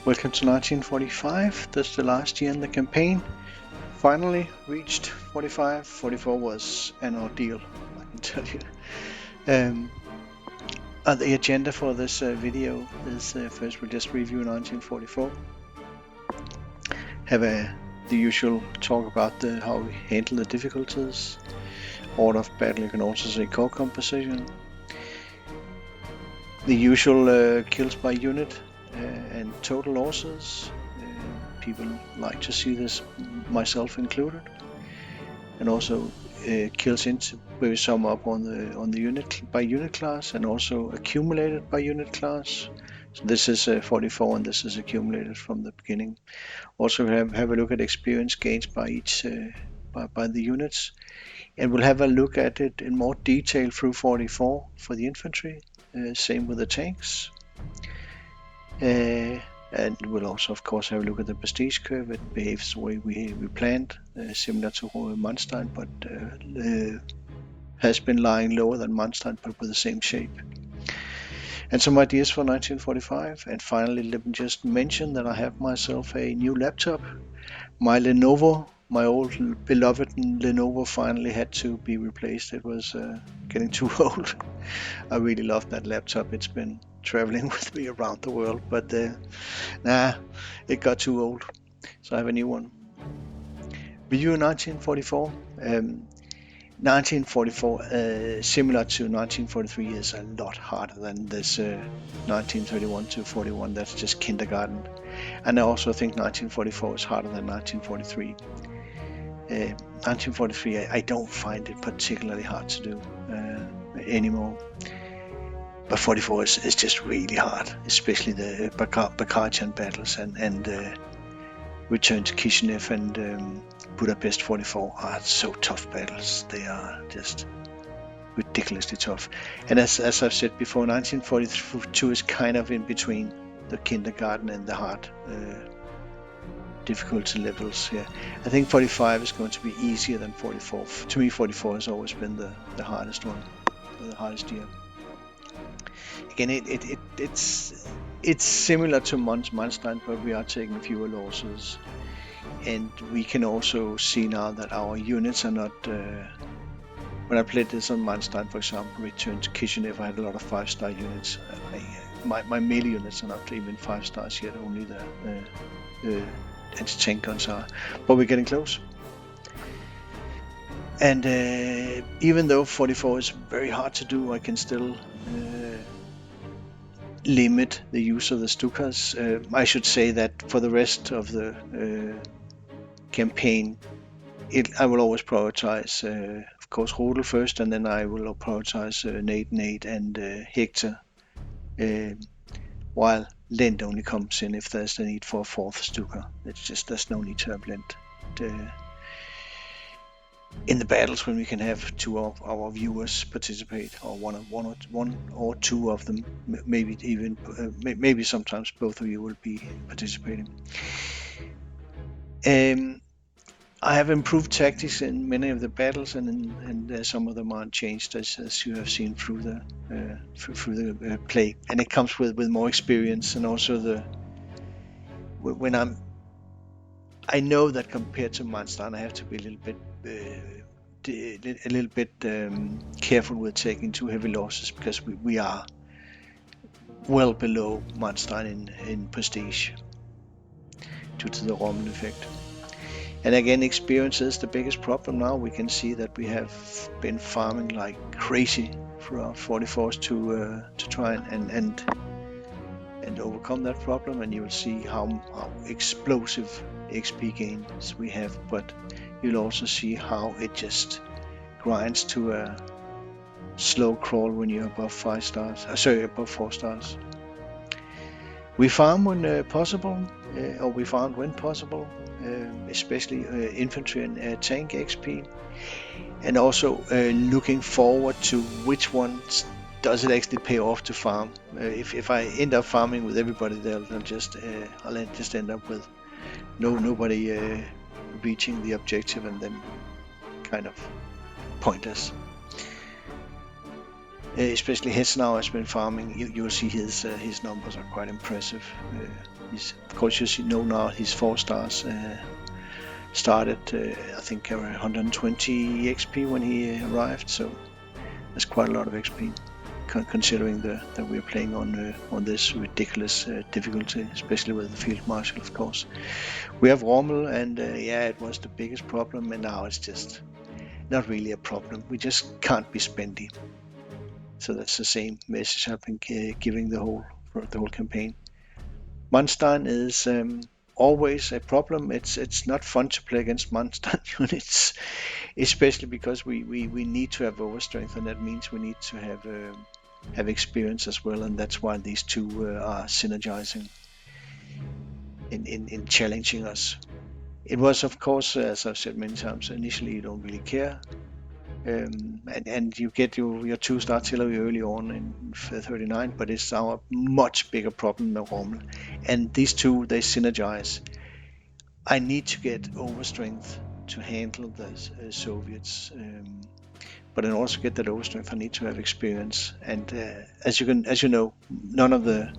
Welcome to 1945. That's the last year in the campaign. Finally reached 45. 44 was an ordeal, I can tell you. The agenda for this video is first we'll just review 1944. Have the usual talk about how we handle the difficulties. Order of battle, you can also say corps composition. The usual kills by unit and total losses. People like to see this, myself included. And also kills into where we sum up on the unit by unit class and also accumulated by unit class. So this is 44 and this is accumulated from the beginning. Also have a look at experience gains by each by the units, and we'll have a look at it in more detail through 44 for the infantry. Same with the tanks. And we'll also, of course, have a look at the prestige curve. It behaves the way we planned, similar to Rommel-Manstein, but has been lying lower than Manstein, but with the same shape. And some ideas for 1945. And finally, let me just mention that I have myself a new laptop. My Lenovo, my old beloved Lenovo, finally had to be replaced. It was getting too old. I really love that laptop. It's been traveling with me around the world, but it got too old, so I have a new one. Review 1944. 1944, similar to 1943, is a lot harder than this 1931 to 41. That's just kindergarten. And I also think 1944 is harder than 1943. 1943, I don't find it particularly hard to do anymore. But 44 is just really hard, especially the Bakarchan battles and return to Kishinev and Budapest 44 are so tough battles. They are just ridiculously tough. And as I've said before, 1942 is kind of in between the kindergarten and the hard difficulty levels here. I think 45 is going to be easier than 44. To me, 44 has always been the hardest one, the hardest year. Again, it's similar to Manstein, but we are taking fewer losses, and we can also see now that our units are not. When I played this on Manstein, for example, returned to Kishinev, I had a lot of 5-star units. My melee units are not even 5 stars yet. Only the anti-tank guns are, but we're getting close. And even though 44 is very hard to do, I can still limit the use of the Stukas. I should say that for the rest of the campaign, I will always prioritize, of course, Rodel first, and then I will prioritize Nate and Hector, while Lent only comes in if there's the need for a 4th Stuka. It's just there's no need to have Lent in the battles when we can have 2 of our viewers participate, or one or 2 of them, maybe even maybe sometimes both of you will be participating. I have improved tactics in many of the battles, and some of them are unchanged, as you have seen through the play, and it comes with more experience, and also I know that compared to Manstein, I have to be a little bit careful with taking too heavy losses, because we are well below Manstein in prestige due to the Rommel effect. And again, experience is the biggest problem now. We can see that we have been farming like crazy throughout 44s to try and overcome that problem, and you will see how explosive XP gains we have, but you'll also see how it just grinds to a slow crawl when you're above 5 stars. Above 4 stars. We farm when possible, or we farm when possible, especially infantry and tank XP, and also looking forward to which ones does it actually pay off to farm. If I end up farming with everybody, I'll just end up with nobody reaching the objective, and then kind of pointless. Especially Hetzenau has been farming. You'll see his numbers are quite impressive. Of course, you know now his 4 stars started, I think, around 120 XP when he arrived. So that's quite a lot of XP, considering that we're playing on this ridiculous difficulty, especially with the Field Marshal, of course. We have Rommel, and it was the biggest problem, and now it's just not really a problem. We just can't be spendy. So that's the same message I've been giving for the whole campaign. Manstein is always a problem. It's not fun to play against Manstein units, especially because we need to have overstrength, and that means we need to have experience as well, and that's why these two are synergizing in challenging us. It was, of course, as I've said many times, initially you don't really care. And you get your 2-star artillery early on in 39, but it's our much bigger problem than Rommel. And these two, they synergize. I need to get overstrength to handle the Soviets, but in order to get that overstrength, I need to have experience. And as you know, none of the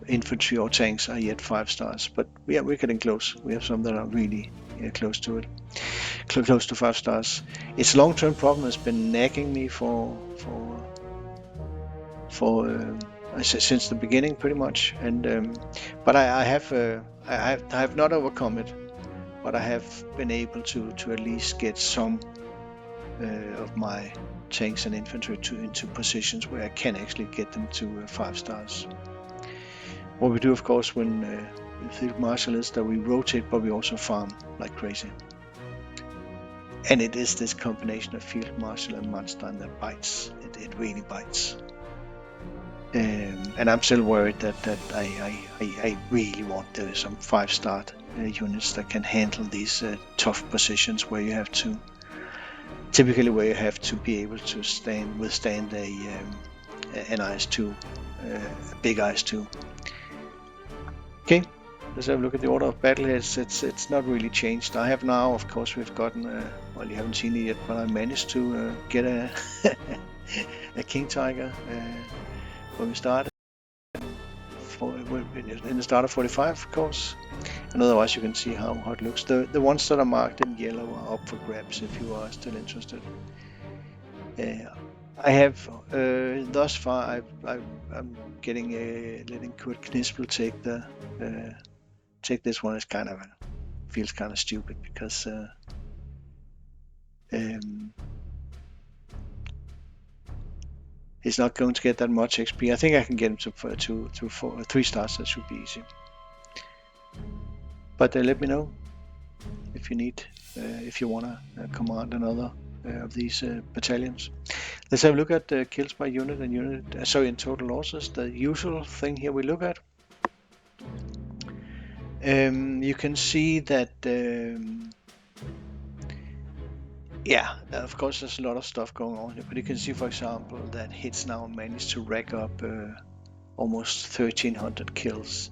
infantry or tanks are yet 5 stars, but we're getting close. We have some that are really close to it. Close to 5 stars. Its long-term problem has been nagging me since the beginning, pretty much. And but I have not overcome it, but I have been able to at least get some of my tanks and infantry into positions where I can actually get them to 5 stars. What we do, of course, when Field Marshal is that we rotate, but we also farm like crazy. And it is this combination of Field Marshal and Manstein that bites. It really bites. And I'm still worried that I really want some 5-star units that can handle these tough positions where you have to be able to withstand an IS-2, a big IS-2. Okay. Let's have a look at the order of battle here. It's not really changed. I have now, of course, we've gotten, well, you haven't seen it yet, but I managed to get a King Tiger when we started, in the start of 45, of course. And otherwise you can see how it looks. The ones that are marked in yellow are up for grabs if you are still interested. I have, thus far, I'm getting letting Kurt Knispel take this one. Is feels kind of stupid because he's not going to get that much XP. I think I can get him to 3 stars. That should be easy. But let me know if you need, if you want to command another of these battalions. Let's have a look at kills by unit and total losses. The usual thing here we look at. You can see that, of course there's a lot of stuff going on here, but you can see, for example, that Hetzenau managed to rack up almost 1300 kills.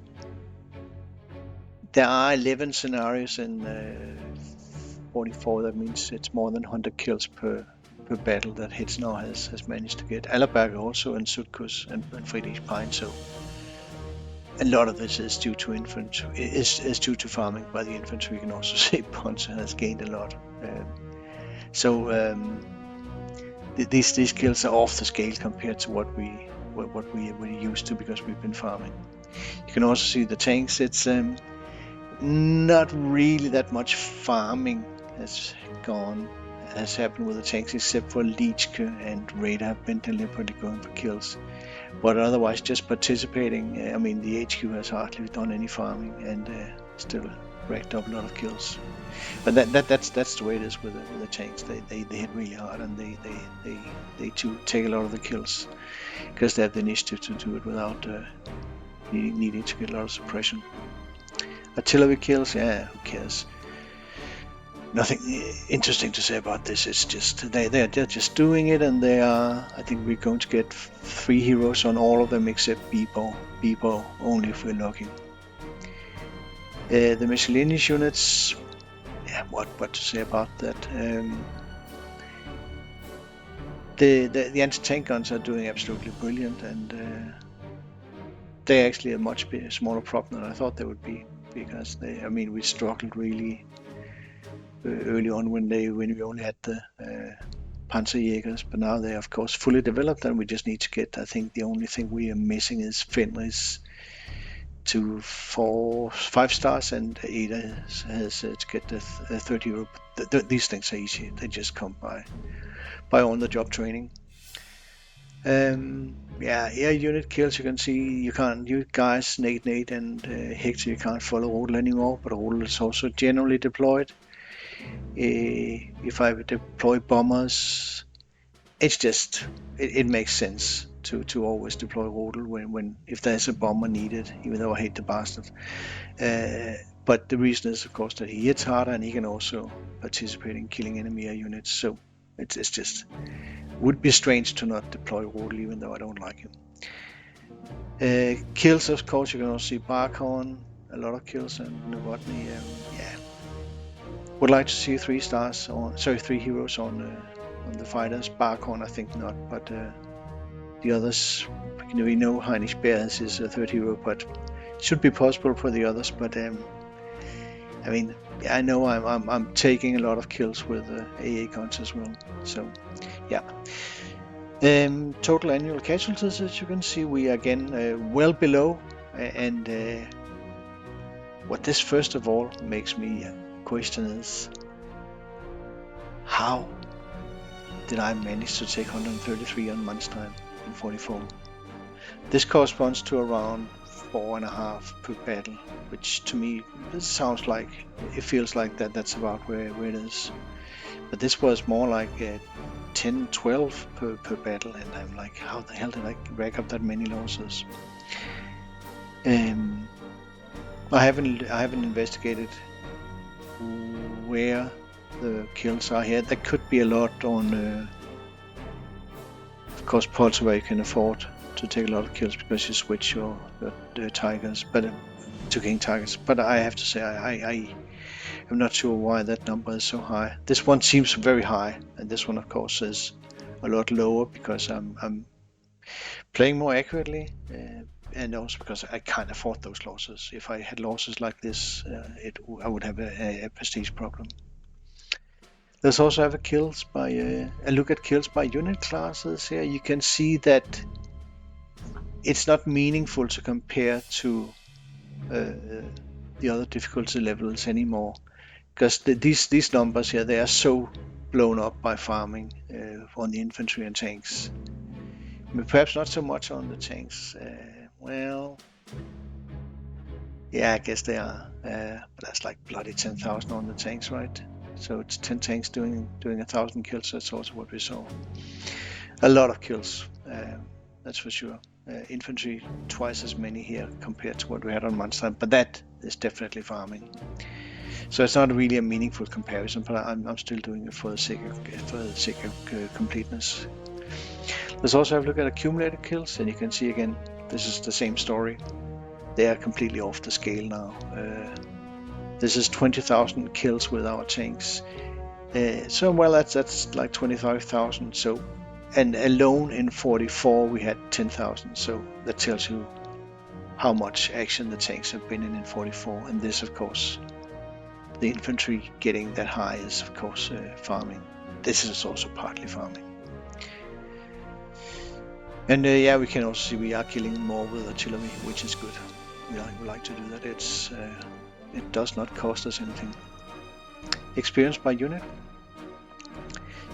There are 11 scenarios in 44, that means it's more than 100 kills per battle that Hetzenau has managed to get. Allerberg also, and Sutkus and Friedrich Pine, so a lot of this is due to infantry, is due to farming by the infantry. You can also say Ponce has gained a lot. These kills are off the scale compared to what we used to, because we've been farming. You can also see the tanks. It's not really that much farming has happened with the tanks, except for Leechke and Raider have been deliberately going for kills. But otherwise, just participating. I mean, the HQ has hardly done any farming and still racked up a lot of kills. But that's the way it is with the tanks. They hit really hard, and they too take a lot of the kills because they have the initiative to do it without needing to get a lot of suppression. Artillery kills, who cares? Nothing interesting to say about this. It's just they're just doing it, and they are. I think we're going to get 3 heroes on all of them except Bibo only if we're lucky. The miscellaneous units, what to say about that? The anti-tank guns are doing absolutely brilliant, and they're actually a much smaller problem than I thought they would be, because we struggled really early on when we only had the Panzerjägers, but now they're of course fully developed, and we just need to get, I think the only thing we are missing is Fenris to 5 stars, and Ada has to get the 30 euro. These things are easy, they just come by on-the-job training. Air unit kills, you can see you guys, Nate and Hector, you can't follow Rodel anymore, but Rodel is also generally deployed. If I deploy bombers, it's just, it makes sense to always deploy Rodel when if there's a bomber needed, even though I hate the bastard. But the reason is, of course, that he hits harder and he can also participate in killing enemy air units. So it's just would be strange to not deploy Rodel, even though I don't like him. Kills, of course, you can also see Barkhorn, a lot of kills, and Novotny. Would like to see 3 heroes on the fighters. Barkhorn, I think not, but the others, we know Heinrich Bear has his 3rd hero, but it should be possible for the others. But I know I'm taking a lot of kills with AA guns as well. So yeah. Total annual casualties, as you can see, we are again well below, and what this first of all makes me question is, how did I manage to take 133 on Manstein in 44? This corresponds to around 4.5 per battle, which to me, it feels like that's about where it is. But this was more like 10, 12 per battle, and I'm like, how the hell did I rack up that many losses? I haven't investigated where the kills are here. There could be a lot on, of course, pods where you can afford to take a lot of kills because you switch your tigers, but to King tigers. But I have to say, I'm not sure why that number is so high. This one seems very high, and this one, of course, is a lot lower because I'm playing more accurately, and also because I can't afford those losses. If I had losses like this, I would have a prestige problem. Let's also have a look at kills by unit classes here. You can see that it's not meaningful to compare to the other difficulty levels anymore, because these numbers here, they are so blown up by farming on the infantry and tanks. Perhaps not so much on the tanks. I guess they are, but that's like bloody 10,000 on the tanks, right? So it's 10 tanks doing 1,000 kills. That's also what we saw. A lot of kills, that's for sure. Infantry twice as many here compared to what we had on Manstein, but that is definitely farming. So it's not really a meaningful comparison, but I'm still doing it for the sake of completeness. Let's also have a look at accumulated kills, and you can see again, this is the same story. They are completely off the scale now. This is 20,000 kills with our tanks. That's like 25,000. So, and alone in 44 we had 10,000. So that tells you how much action the tanks have been in 44. And this, of course, the infantry getting that high is, of course, farming. This is also partly farming. And we can also see we are killing more with artillery, which is good. We like to do that. It does not cost us anything. Experience by unit.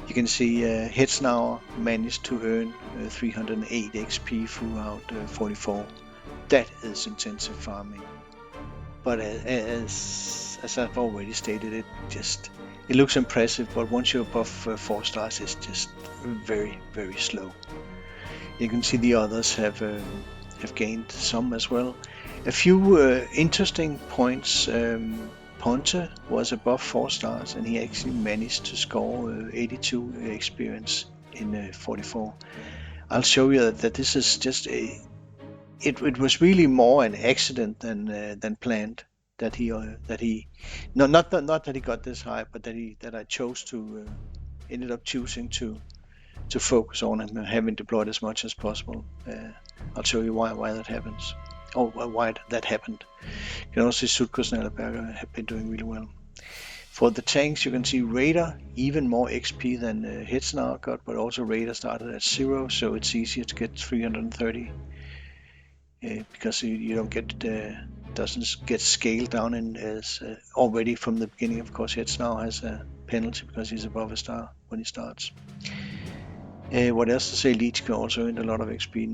You can see Hits now managed to earn 308 XP throughout 44. That is intensive farming. But as I've already stated, it looks impressive, but once you're above 4 stars, it's just very, very slow. You can see the others have gained some as well. A few interesting points. Ponte was above 4 stars, and he actually managed to score 82 experience in 44. I'll show you that this is just it was really more an accident than planned that he not that he got this high, but that I chose to ended up choosing to to focus on and have him deployed as much as possible. I'll show you why that happens, or why that happened. You can also see Südkurs and Ellerberger have been doing really well. For the tanks, you can see Raider even more XP than Hetzenauer got, but also Raider started at 0, so it's easier to get 330 because you don't get doesn't get scaled down in as already from the beginning. Of course, Hetzenauer has a penalty because he's above a star when he starts. What else to say? Leach also earned a lot of XP,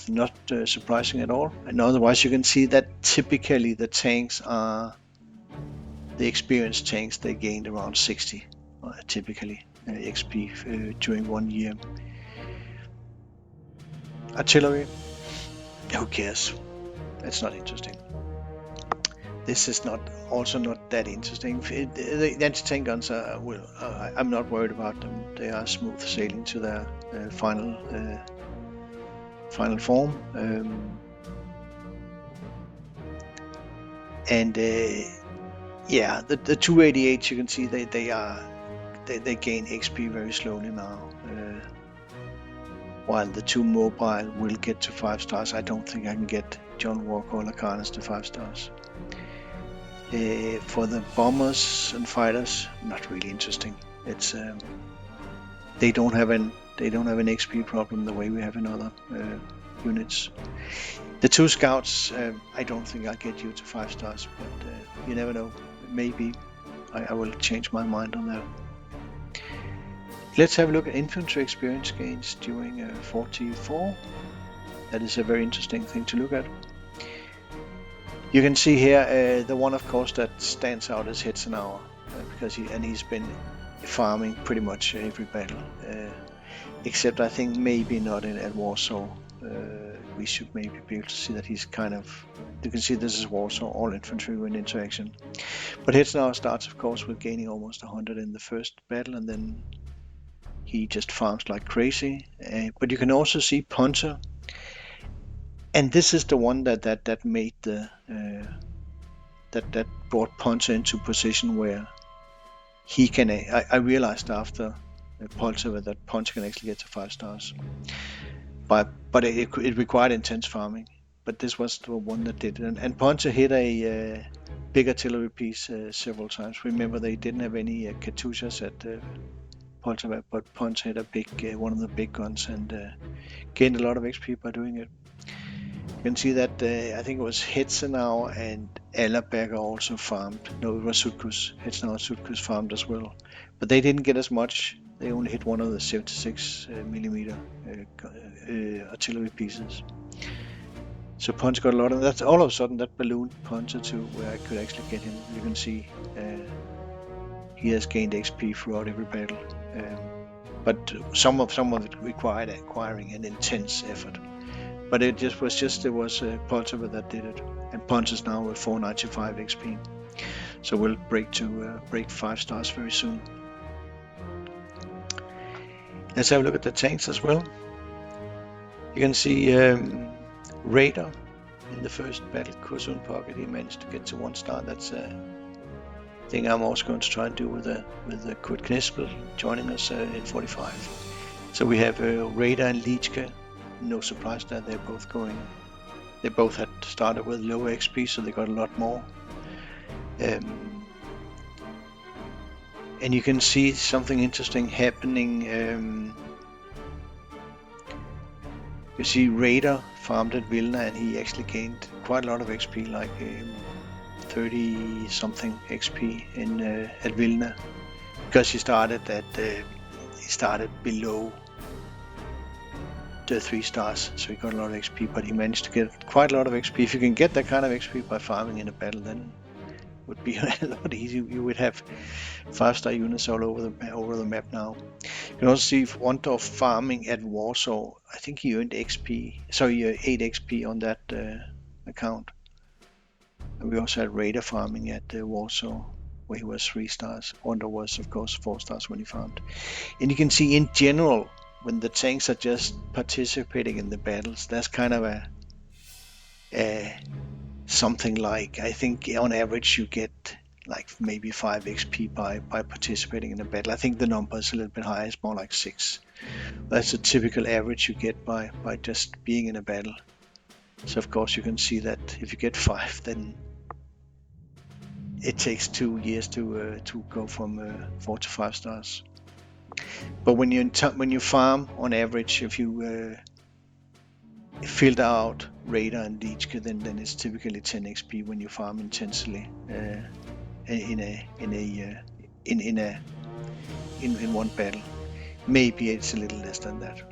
not surprising at all. And otherwise, you can see that typically the tanks are the experienced tanks. They gained around 60 typically XP during 1 year. Artillery, who cares? That's not interesting. This is also not that interesting. The anti-tank guns are, I'm not worried about them. They are smooth sailing to their final form. Yeah, the 288s, you can see they gain XP very slowly now. While the 2 mobile will get to 5 stars. I don't think I can get John Walker or Lacanas to 5 stars. For the bombers and fighters, not really interesting. It's they don't have an XP problem the way we have in other units. The 2 scouts, I don't think I'll get you to 5 stars, but you never know. Maybe I will change my mind on that. Let's have a look at infantry experience gains during 44. That is a very interesting thing to look at. You can see here the one, of course, that stands out is Hetzenauer because he's been farming pretty much every battle, except I think maybe not at Warsaw. We should maybe be able to see that he's kind of. You can see this is Warsaw, all infantry were in interaction. But Hetzenauer starts, of course, with gaining almost 100 in the first battle, and then he just farms like crazy. But you can also see Ponta. And this is the one that made the that brought Ponta into a position where he can. I realized after Poltava that Ponta can actually get to 5 stars, but it required intense farming. But this was the one that did it, and Ponta hit a big artillery piece several times. Remember, they didn't have any Katyushas at Poltava, but Ponta hit a big one of the big guns and gained a lot of XP by doing it. You can see that I think it was Hetzenauer and Ellerberger also farmed. No, it was Südkurs. Hetzenauer and Südkurs farmed as well. But they didn't get as much. They only hit one of the 76 millimeter artillery pieces. So Ponta got a lot of that. All of a sudden that ballooned Ponta to where I could actually get him. You can see he has gained XP throughout every battle. But some of it required acquiring an intense effort. But it was Poltava that did it, and Ponta's now with 495 XP. So we'll break 5 stars very soon. Let's have a look at the tanks as well. You can see Raider in the first battle, Kursun Pocket. He managed to get to 1 star. That's a thing I'm also going to try and do with Kurt Knispel joining us in 45. So we have Raider and Leachka. No surprise that they both had started with low XP, so they got a lot more. And you can see something interesting happening. You see Raider farmed at Vilna, and he actually gained quite a lot of XP, like 30 something XP at Vilna, because he started below the 3 stars, so he got a lot of XP, but he managed to get quite a lot of XP. If you can get that kind of XP by farming in a battle, then it would be a lot easier. You would have 5-star units all over the map now. You can also see Wondorf farming at Warsaw. I think he earned 8 XP on that account. And we also had Raider farming at Warsaw, where he was 3 stars. Wondorf was, of course, 4 stars when he farmed. And you can see in general, when the tanks are just participating in the battles, that's kind of a something like, I think on average you get like maybe 5 XP by participating in a battle. I think the number is a little bit higher, it's more like 6. That's a typical average you get by just being in a battle. So of course you can see that if you get 5, then it takes 2 years to go from 4 to 5 stars. But when you farm on average, if you filter out radar and leech, then it's typically 10 XP when you farm intensely in one battle. Maybe it's a little less than that.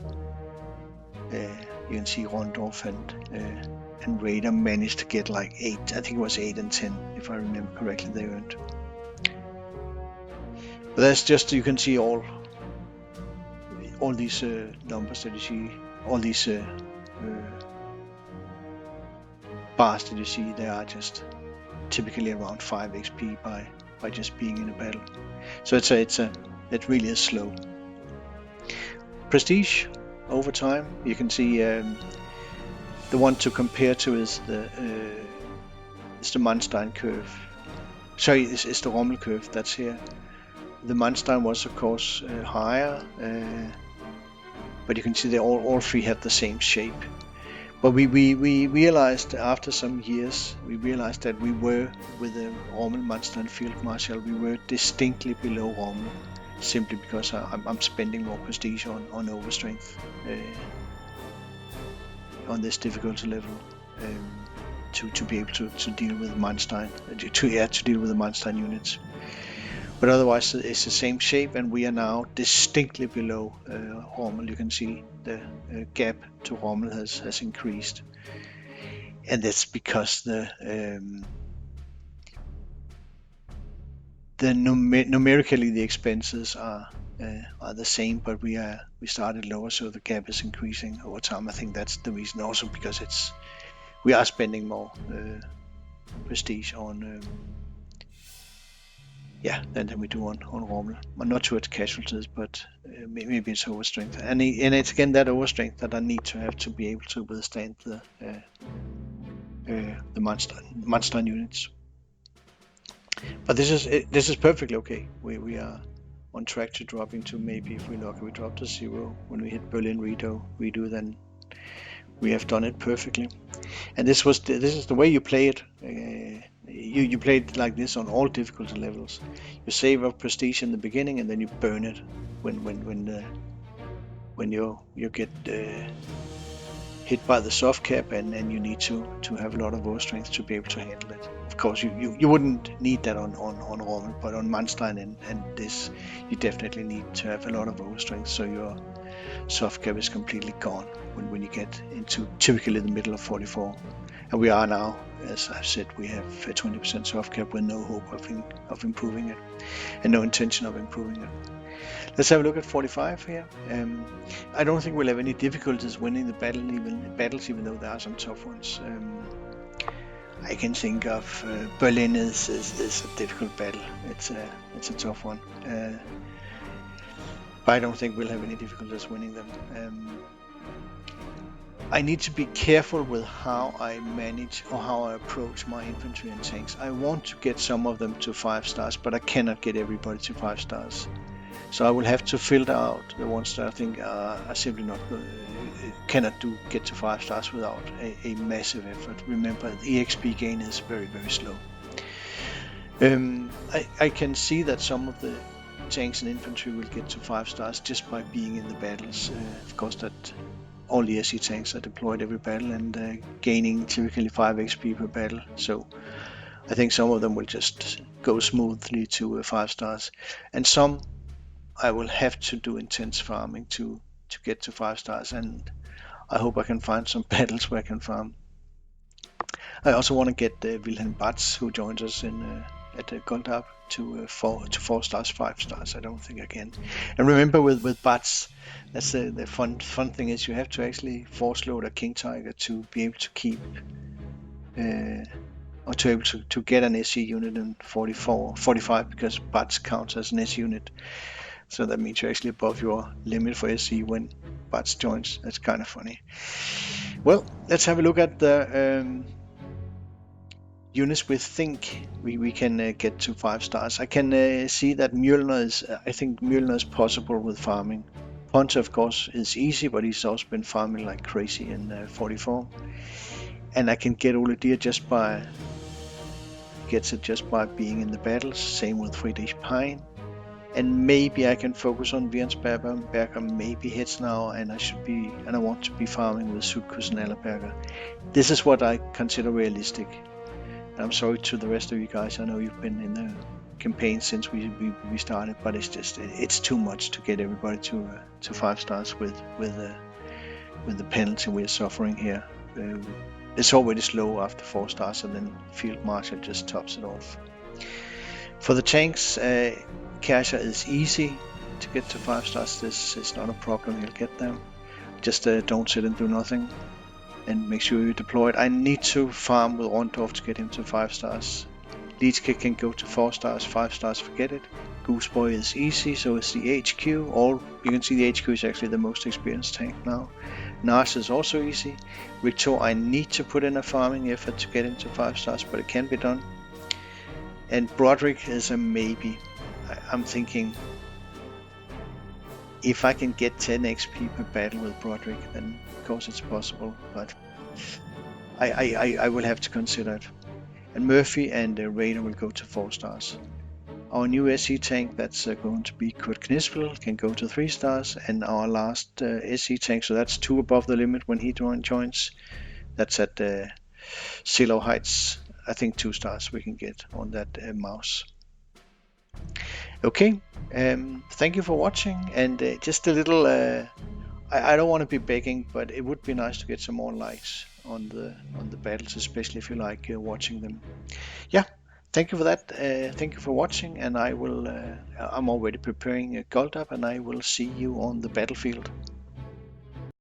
You can see Rondorf and Raider managed to get like 8. I think it was 8 and 10, if I remember correctly, they earned. But that's just, you can see all these numbers that you see, all these bars that you see, they are just typically around 5 XP by just being in a battle. So it really is slow. Prestige over time, you can see the one to compare to is the Manstein curve. Sorry, it's the Rommel curve that's here. The Manstein was of course higher, but you can see they all three had the same shape. But we realized after some years, that we were, with the Rommel-Manstein-Field Marshal, we were distinctly below Rommel, simply because I'm spending more prestige on overstrength on this difficulty level to be able to deal with Manstein, to deal with the Manstein units. But otherwise it's the same shape, and we are now distinctly below Rommel. You can see the gap to Rommel has increased, and that's because numerically the expenses are the same, but we started lower, so the gap is increasing over time. I think that's the reason, also because we are spending more prestige on than we do on Rommel. I'm not sure it's casualties, but maybe it's overstrength, and it's again that overstrength that I need to have to be able to withstand the Manstein units. But this is perfectly okay. We are on track to dropping to, maybe if we're lucky, we drop to 0 when we hit Berlin redo, then we have done it perfectly. And this is the way you play it. You play it like this on all difficulty levels. You save up prestige in the beginning, and then you burn it when you get hit by the soft cap, and you need to have a lot of overstrength to be able to handle it. Of course, you wouldn't need that on Rommel, but on Manstein and this, you definitely need to have a lot of overstrength, so your soft cap is completely gone when you get into typically the middle of 44. And we are now, as I've said, we have a 20% soft cap with no hope of improving it, and no intention of improving it. Let's have a look at 45 here. I don't think we'll have any difficulties winning the battles, even though there are some tough ones. I can think of Berlin is a difficult battle. It's a tough one. But I don't think we'll have any difficulties winning them. I need to be careful with how I manage or how I approach my infantry and tanks. I want to get some of them to 5 stars, but I cannot get everybody to 5 stars. So I will have to filter out the ones that I think are simply not good, cannot get to 5 stars without a massive effort. Remember, the EXP gain is very, very slow. I can see that some of the tanks and infantry will get to 5 stars just by being in the battles. Of course, that all the SE tanks are deployed every battle and gaining typically 5 XP per battle. So I think some of them will just go smoothly to 5 stars, and some I will have to do intense farming to get to 5 stars, and I hope I can find some battles where I can farm. I also want to get Wilhelm Batz, who joins us at the Gold Up, to 4 stars, 5 stars. I don't think I can. And remember, with Batz, that's the fun thing is you have to actually force load a King Tiger to be able to keep or to be able to get an SE unit in 45, because Batz counts as an SE unit. So that means you're actually above your limit for SE when Batz joins. That's kind of funny. Well, let's have a look at the units we think we can get to 5 stars. I can see that Mjolnir is, I think Mjolnir is possible with farming. Ponta, of course, is easy, but he's also been farming like crazy in 44. And I can get Oladir gets it just by being in the battles. Same with Friedrich Pine. And maybe I can focus on Berger maybe hits now, and I want to be farming with Sutkus and Allerberger. This is what I consider realistic. I'm sorry to the rest of you guys. I know you've been in the campaign since we started, but it's too much to get everybody to 5 stars with the penalty we're suffering here. It's already slow after 4 stars, and then Field Marshal just tops it off. For the tanks, Kaiser is easy to get to 5 stars. This is not a problem. You'll get them. Just don't sit and do nothing, and make sure you deploy it. I need to farm with Rondorf to get him to 5 stars. Leechkick can go to 4 stars, 5 stars, forget it. Gooseboy is easy, so is the HQ. You can see the HQ is actually the most experienced tank now. Nars is also easy. Rictor, I need to put in a farming effort to get into 5 stars, but it can be done. And Broderick is a maybe. I'm thinking if I can get 10 XP per battle with Broderick, then of course it's possible, but I will have to consider it. And Murphy and Raider will go to 4 stars. Our new SC tank, that's going to be Kurt Knispel, can go to 3 stars, and our last SC tank, so that's 2 above the limit when he joins. That's at Silo Heights. I think 2 stars we can get on that mouse. Okay, thank you for watching, and just a little, I don't want to be begging, but it would be nice to get some more likes on the battles, especially if you like watching them. Yeah, thank you for that. Thank you for watching, and I'm already preparing a gold up, and I will see you on the battlefield.